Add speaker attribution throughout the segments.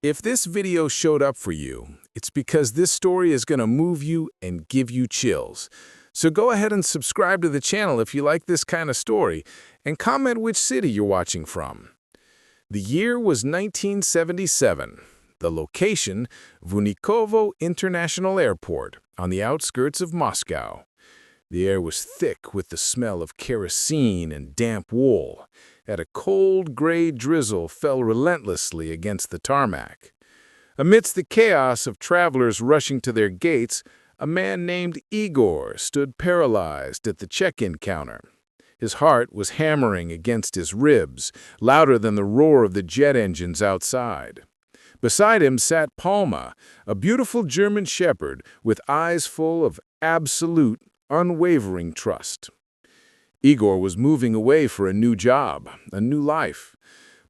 Speaker 1: If this video showed up for you, it's because this story is going to move you and give you chills. So go ahead and subscribe to the channel if you like this kind of story, and comment which city you're watching from. The year was 1977. The location, Vnukovo International Airport, on the outskirts of Moscow. The air was thick with the smell of kerosene and damp wool, and a cold gray drizzle fell relentlessly against the tarmac. Amidst the chaos of travelers rushing to their gates, a man named Igor stood paralyzed at the check-in counter. His heart was hammering against his ribs, louder than the roar of the jet engines outside. Beside him sat Palma, a beautiful German shepherd with eyes full of absolute, unwavering trust. Igor was moving away for a new job, a new life.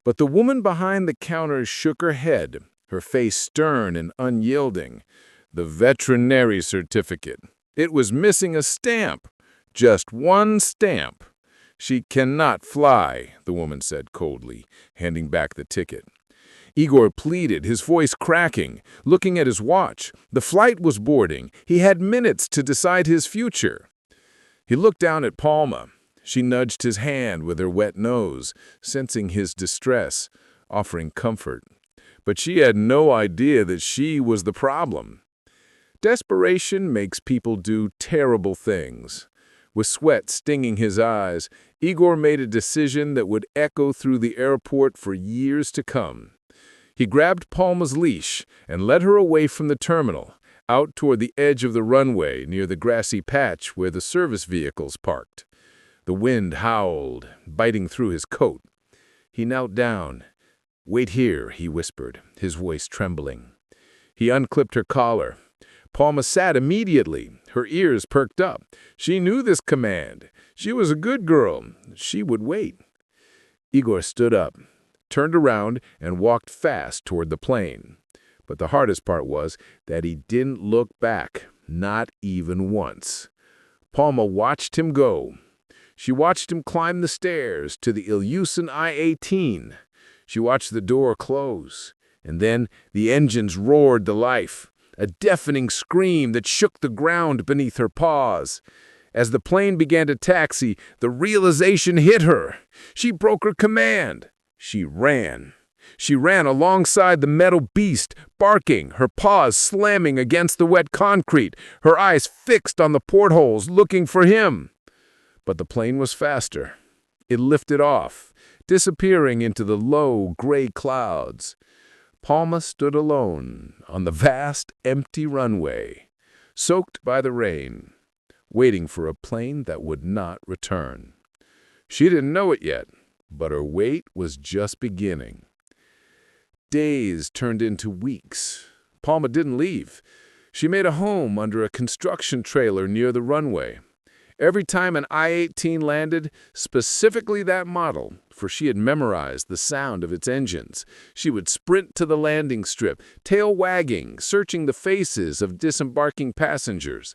Speaker 1: But the woman behind the counter shook her head, her face stern and unyielding. The veterinary certificate. It was missing a stamp. Just one stamp. She cannot fly, the woman said coldly, handing back the ticket. Igor pleaded, his voice cracking, looking at his watch. The flight was boarding. He had minutes to decide his future. He looked down at Palma. She nudged his hand with her wet nose, sensing his distress, offering comfort. But she had no idea that she was the problem. Desperation makes people do terrible things. With sweat stinging his eyes, Igor made a decision that would echo through the airport for years to come. He grabbed Palma's leash and led her away from the terminal, out toward the edge of the runway near the grassy patch where the service vehicles parked. The wind howled, biting through his coat. He knelt down. "Wait here," he whispered, his voice trembling. He unclipped her collar. Palma sat immediately, her ears perked up. She knew this command. She was a good girl. She would wait. Igor stood up, turned around, and walked fast toward the plane. But the hardest part was that he didn't look back, not even once. Palma watched him go. She watched him climb the stairs to the Ilyushin I-18. She watched the door close, and then the engines roared to life, a deafening scream that shook the ground beneath her paws. As the plane began to taxi, the realization hit her. She broke her command. She ran. She ran alongside the metal beast, barking, her paws slamming against the wet concrete, her eyes fixed on the portholes, looking for him. But the plane was faster. It lifted off, disappearing into the low, gray clouds. Palma stood alone on the vast, empty runway, soaked by the rain, waiting for a plane that would not return. She didn't know it yet, but her wait was just beginning. Days turned into weeks. Palma didn't leave. She made a home under a construction trailer near the runway. Every time an I-18 landed, specifically that model, for she had memorized the sound of its engines, she would sprint to the landing strip, tail wagging, searching the faces of disembarking passengers.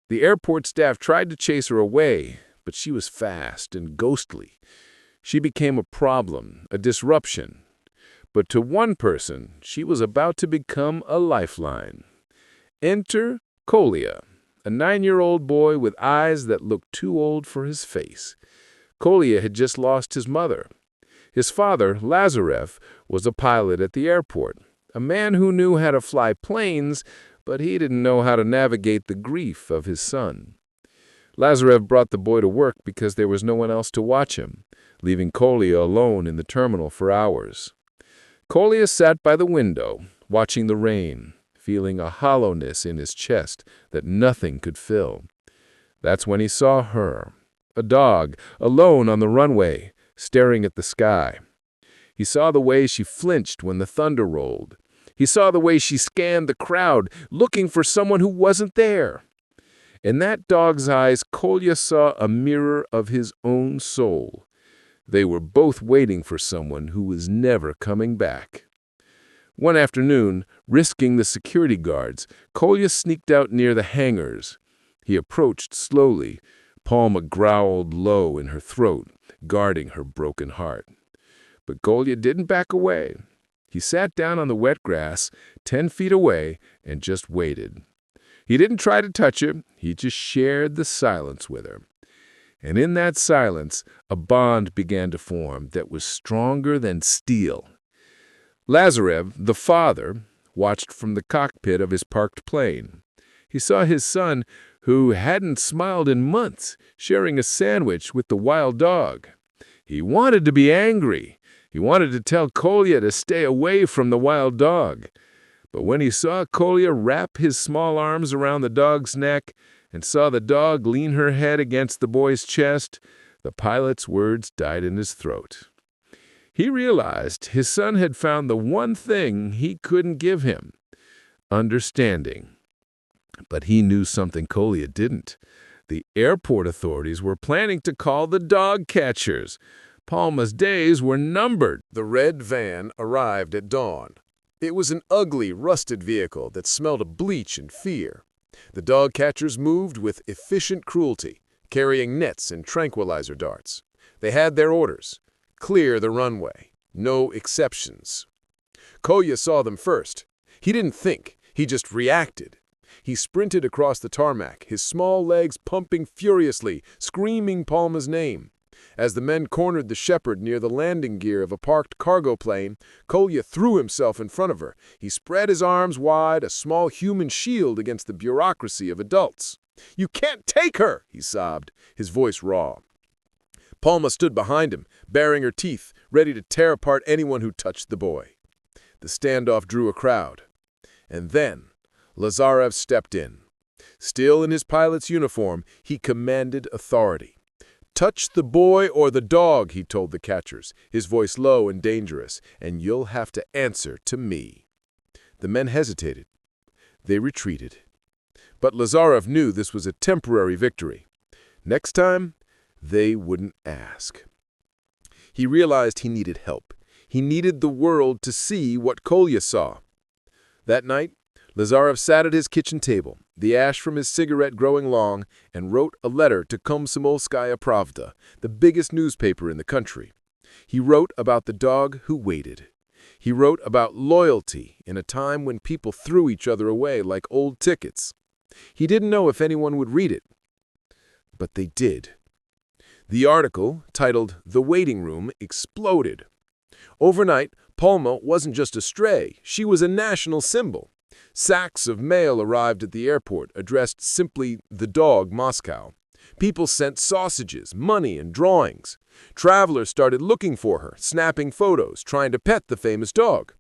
Speaker 1: The airport staff tried to chase her away, but she was fast and ghostly. She became a problem, a disruption. But to one person, she was about to become a lifeline. Enter Kolya, a 9-year-old boy with eyes that looked too old for his face. Kolya had just lost his mother. His father, Lazarev, was a pilot at the airport, a man who knew how to fly planes, but he didn't know how to navigate the grief of his son. Lazarev brought the boy to work because there was no one else to watch him, leaving Kolya alone in the terminal for hours. Kolya sat by the window, watching the rain, feeling a hollowness in his chest that nothing could fill. That's when he saw her, a dog, alone on the runway, staring at the sky. He saw the way she flinched when the thunder rolled. He saw the way she scanned the crowd, looking for someone who wasn't there. In that dog's eyes, Kolya saw a mirror of his own soul. They were both waiting for someone who was never coming back. One afternoon, risking the security guards, Kolya sneaked out near the hangars. He approached slowly. Palma growled low in her throat, guarding her broken heart. But Kolya didn't back away. He sat down on the wet grass 10 feet away and just waited. He didn't try to touch her, he just shared the silence with her. And in that silence, a bond began to form that was stronger than steel. Lazarev, the father, watched from the cockpit of his parked plane. He saw his son, who hadn't smiled in months, sharing a sandwich with the wild dog. He wanted to be angry. He wanted to tell Kolya to stay away from the wild dog. But when he saw Kolya wrap his small arms around the dog's neck and saw the dog lean her head against the boy's chest, the pilot's words died in his throat. He realized his son had found the one thing he couldn't give him: understanding. But he knew something Kolya didn't. The airport authorities were planning to call the dog catchers. Palma's days were numbered.
Speaker 2: The red van arrived at dawn. It was an ugly, rusted vehicle that smelled of bleach and fear. The dog catchers moved with efficient cruelty, carrying nets and tranquilizer darts. They had their orders: clear the runway, no exceptions. Kolya saw them first. He didn't think, he just reacted. He sprinted across the tarmac, his small legs pumping furiously, screaming Palma's name. As the men cornered the shepherd near the landing gear of a parked cargo plane, Kolya threw himself in front of her. He spread his arms wide, a small human shield against the bureaucracy of adults. "You can't take her!" he sobbed, his voice raw. Palma stood behind him, baring her teeth, ready to tear apart anyone who touched the boy. The standoff drew a crowd. And then Lazarev stepped in. Still in his pilot's uniform, he commanded authority. "Touch the boy or the dog," he told the catchers, his voice low and dangerous, "and you'll have to answer to me." The men hesitated. They retreated. But Lazarev knew this was a temporary victory. Next time, they wouldn't ask. He realized he needed help. He needed the world to see what Kolya saw. That night, Lazarev sat at his kitchen table, the ash from his cigarette growing long, and wrote a letter to Komsomolskaya Pravda, the biggest newspaper in the country. He wrote about the dog who waited. He wrote about loyalty in a time when people threw each other away like old tickets. He didn't know if anyone would read it, but they did. The article, titled "The Waiting Room," exploded. Overnight, Palma wasn't just a stray, she was a national symbol. Sacks of mail arrived at the airport, addressed simply "The Dog, Moscow." People sent sausages, money, and drawings. Travelers started looking for her, snapping photos, trying to pet the famous dog.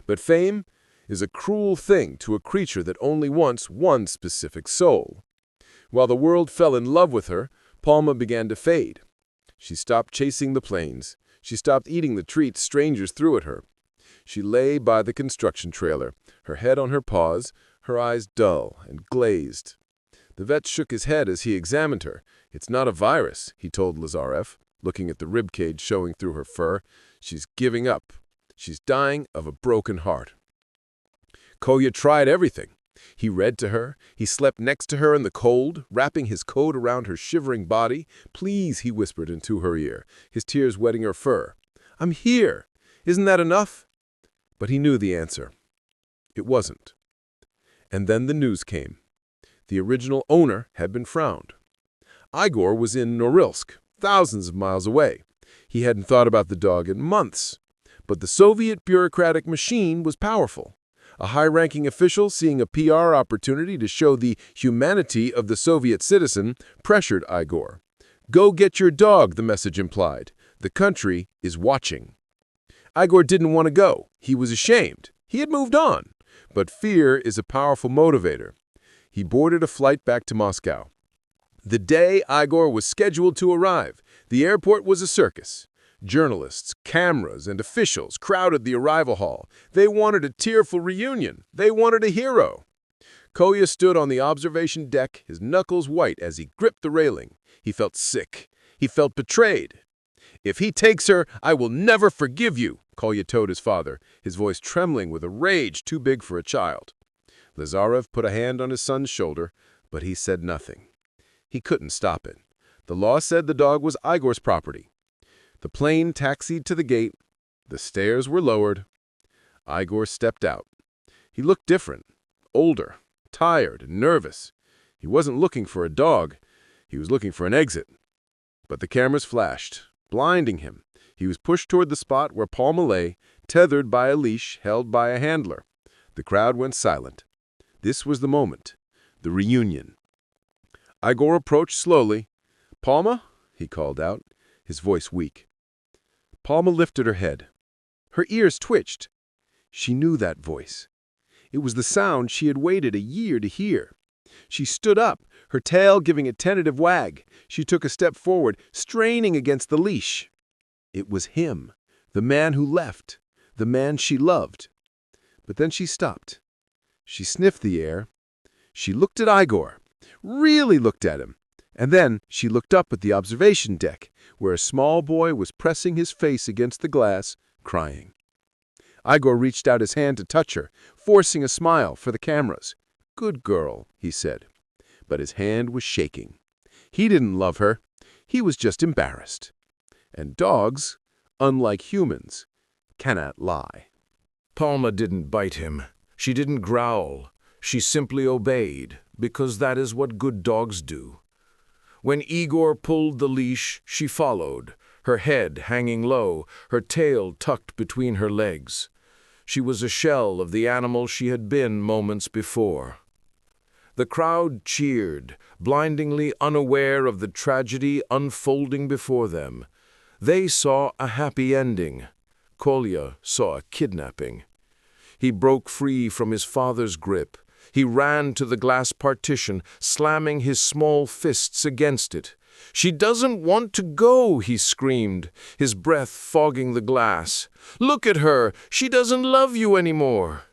Speaker 2: But fame is a cruel thing to a creature that only wants one specific soul. While the world fell in love with her, Palma began to fade. She stopped chasing the planes. She stopped eating the treats strangers threw at her. She lay by the construction trailer, her head on her paws, her eyes dull and glazed. The vet shook his head as he examined her. "It's not a virus," he told Lazarev, looking at the ribcage showing through her fur. "She's giving up. She's dying of a broken heart." Kolya tried everything. He read to her. He slept next to her in the cold, wrapping his coat around her shivering body. "Please," he whispered into her ear, his tears wetting her fur. "I'm here. Isn't that enough?" But he knew the answer. It wasn't. And then the news came. The original owner had been found. Igor was in Norilsk, thousands of miles away. He hadn't thought about the dog in months. But the Soviet bureaucratic machine was powerful. A high-ranking official, seeing a PR opportunity to show the humanity of the Soviet citizen, pressured Igor. "Go get your dog," the message implied. "The country is watching." Igor didn't want to go. He was ashamed. He had moved on. But fear is a powerful motivator. He boarded a flight back to Moscow. The day Igor was scheduled to arrive, the airport was a circus. Journalists, cameras, and officials crowded the arrival hall. They wanted a tearful reunion. They wanted a hero. Kolya stood on the observation deck, his knuckles white as he gripped the railing. He felt sick. He felt betrayed. "If he takes her, I will never forgive you," Kolya told his father, his voice trembling with a rage too big for a child. Lazarev put a hand on his son's shoulder, but he said nothing. He couldn't stop it. The law said the dog was Igor's property. The plane taxied to the gate. The stairs were lowered. Igor stepped out. He looked different, older, tired, and nervous. He wasn't looking for a dog. He was looking for an exit. But the cameras flashed, blinding him. He was pushed toward the spot where Palma lay, tethered by a leash held by a handler. The crowd went silent. This was the moment, the reunion. Igor approached slowly. "Palma?" he called out, his voice weak. Palma lifted her head. Her ears twitched. She knew that voice. It was the sound she had waited a year to hear. She stood up, her tail giving a tentative wag. She took a step forward, straining against the leash. It was him, the man who left, the man she loved. But then she stopped. She sniffed the air. She looked at Igor, really looked at him. And then she looked up at the observation deck, where a small boy was pressing his face against the glass, crying. Igor reached out his hand to touch her, forcing a smile for the cameras. "Good girl," he said. But his hand was shaking. He didn't love her. He was just embarrassed. And dogs, unlike humans, cannot lie.
Speaker 1: Palma didn't bite him. She didn't growl. She simply obeyed, because that is what good dogs do. When Igor pulled the leash, she followed, her head hanging low, her tail tucked between her legs. She was a shell of the animal she had been moments before. The crowd cheered, blindingly unaware of the tragedy unfolding before them. They saw a happy ending. Kolya saw a kidnapping. He broke free from his father's grip. He ran to the glass partition, slamming his small fists against it. "She doesn't want to go," he screamed, his breath fogging the glass. "Look at her! She doesn't love you anymore!"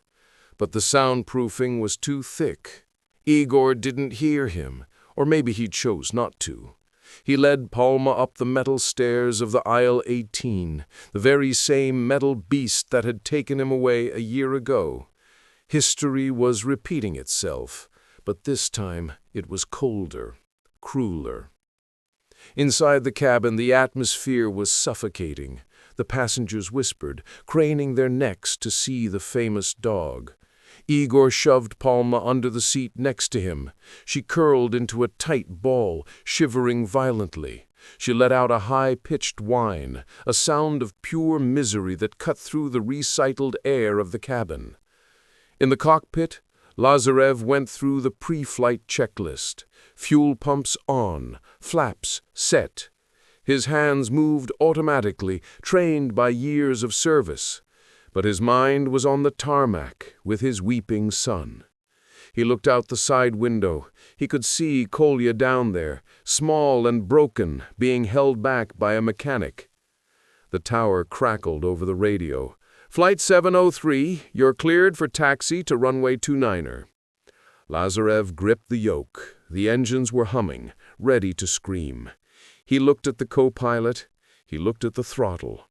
Speaker 1: But the soundproofing was too thick. Igor didn't hear him, or maybe he chose not to. He led Palma up the metal stairs of the aisle 18, the very same metal beast that had taken him away a year ago. History was repeating itself, but this time it was colder, crueler. Inside the cabin, the atmosphere was suffocating. The passengers whispered, craning their necks to see the famous dog. Igor shoved Palma under the seat next to him. She curled into a tight ball, shivering violently. She let out a high-pitched whine, a sound of pure misery that cut through the recycled air of the cabin. In the cockpit, Lazarev went through the pre-flight checklist. Fuel pumps on, flaps set. His hands moved automatically, trained by years of service. But his mind was on the tarmac with his weeping son. He looked out the side window. He could see Kolya down there, small and broken, being held back by a mechanic. The tower crackled over the radio. "Flight 703, you're cleared for taxi to runway 29er. Lazarev gripped the yoke. The engines were humming, ready to scream. He looked at the co-pilot. He looked at the throttle.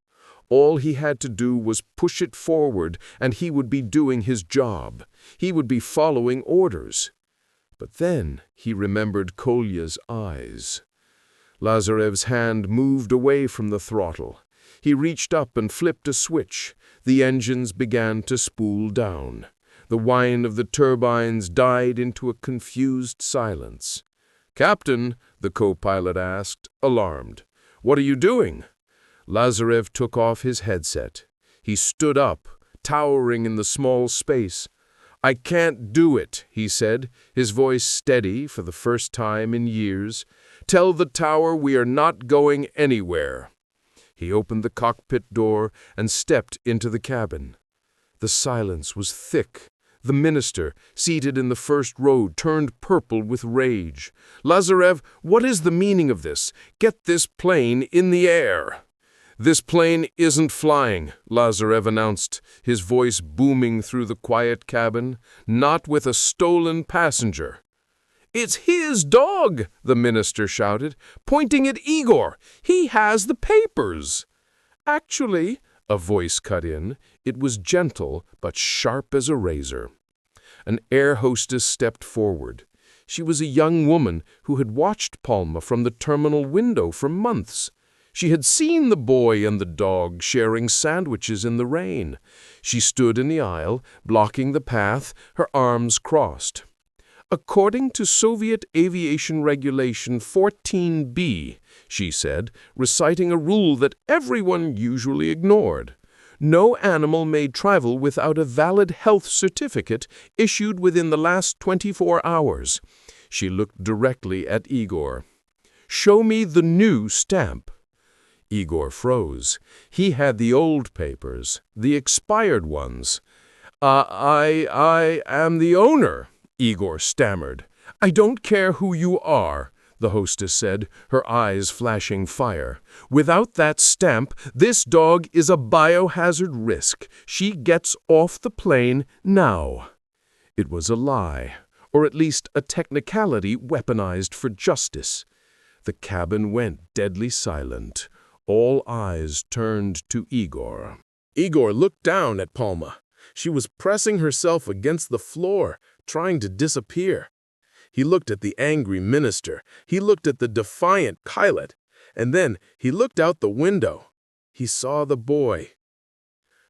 Speaker 1: All he had to do was push it forward, and he would be doing his job. He would be following orders. But then he remembered Kolya's eyes. Lazarev's hand moved away from the throttle. He reached up and flipped a switch. The engines began to spool down. The whine of the turbines died into a confused silence. "Captain," the co-pilot asked, alarmed. "What are you doing?" Lazarev took off his headset. He stood up, towering in the small space. "I can't do it," he said, his voice steady for the first time in years. "Tell the tower we are not going anywhere." He opened the cockpit door and stepped into the cabin. The silence was thick. The minister, seated in the first row, turned purple with rage. "Lazarev, what is the meaning of this? Get this plane in the air." "This plane isn't flying," Lazarev announced, his voice booming through the quiet cabin. "Not with a stolen passenger." "It's his dog," the minister shouted, pointing at Igor. "He has the papers." "Actually," a voice cut in. It was gentle, but sharp as a razor. An air hostess stepped forward. She was a young woman who had watched Palma from the terminal window for months.
Speaker 3: She had seen the boy and the dog sharing sandwiches in the rain. She stood in the aisle, blocking the path, her arms crossed. "According to Soviet Aviation Regulation 14B," she said, reciting a rule that everyone usually ignored, "no animal may travel without a valid health certificate issued within the last 24 hours. She looked directly at Igor. "Show me the new stamp." Igor froze. He had the old papers, the expired ones. I am the owner," Igor stammered. "I don't care who you are," the hostess said, her eyes flashing fire. "Without that stamp, this dog is a biohazard risk. She gets off the plane now." It was a lie, or at least a technicality weaponized for justice. The cabin went deadly silent. All eyes turned to Igor.
Speaker 1: Igor looked down at Palma. She was pressing herself against the floor, trying to disappear. He looked at the angry minister. He looked at the defiant pilot. And then he looked out the window. He saw the boy.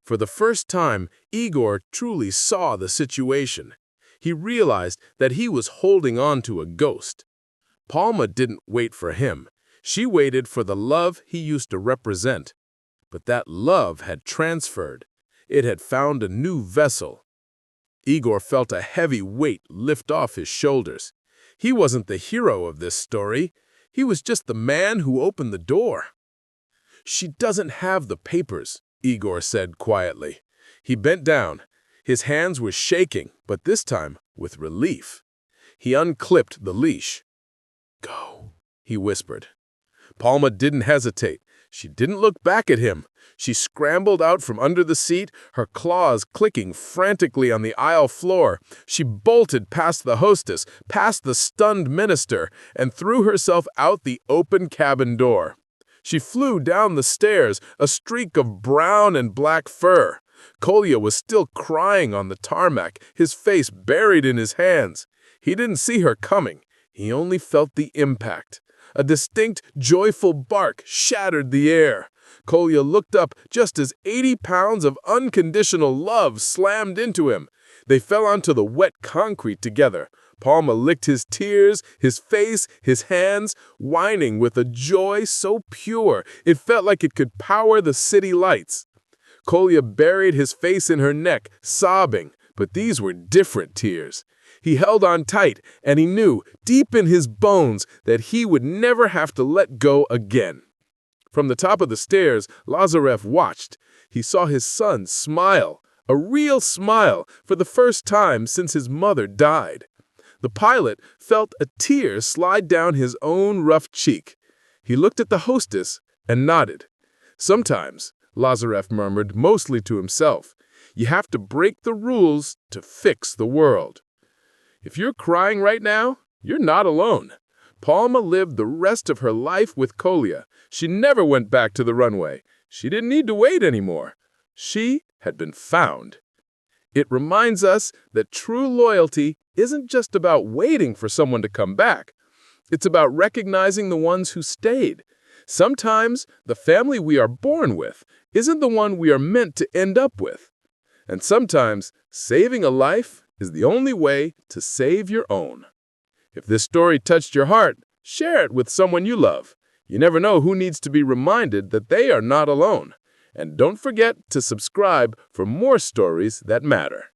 Speaker 1: For the first time, Igor truly saw the situation. He realized that he was holding on to a ghost. Palma didn't wait for him. She waited for the love he used to represent. But that love had transferred. It had found a new vessel. Igor felt a heavy weight lift off his shoulders. He wasn't the hero of this story. He was just the man who opened the door. "She doesn't have the papers," Igor said quietly. He bent down. His hands were shaking, but this time with relief. He unclipped the leash. "Go," he whispered. Palma didn't hesitate. She didn't look back at him. She scrambled out from under the seat, her claws clicking frantically on the aisle floor. She bolted past the hostess, past the stunned minister, and threw herself out the open cabin door. She flew down the stairs, a streak of brown and black fur. Kolya was still crying on the tarmac, his face buried in his hands. He didn't see her coming. He only felt the impact. A distinct, joyful bark shattered the air. Kolya looked up just as 80 pounds of unconditional love slammed into him. They fell onto the wet concrete together. Palma licked his tears, his face, his hands, whining with a joy so pure it felt like it could power the city lights. Kolya buried his face in her neck, sobbing, but these were different tears. He held on tight, and he knew, deep in his bones, that he would never have to let go again. From the top of the stairs, Lazarev watched. He saw his son smile, a real smile, for the first time since his mother died. The pilot felt a tear slide down his own rough cheek. He looked at the hostess and nodded. "Sometimes," Lazarev murmured, mostly to himself, "you have to break the rules to fix the world." If you're crying right now, you're not alone. Palma lived the rest of her life with Kolya. She never went back to the runway. She didn't need to wait anymore. She had been found. It reminds us that true loyalty isn't just about waiting for someone to come back. It's about recognizing the ones who stayed. Sometimes the family we are born with isn't the one we are meant to end up with. And sometimes saving a life is the only way to save your own. If this story touched your heart, share it with someone you love. You never know who needs to be reminded that they are not alone. And don't forget to subscribe for more stories that matter.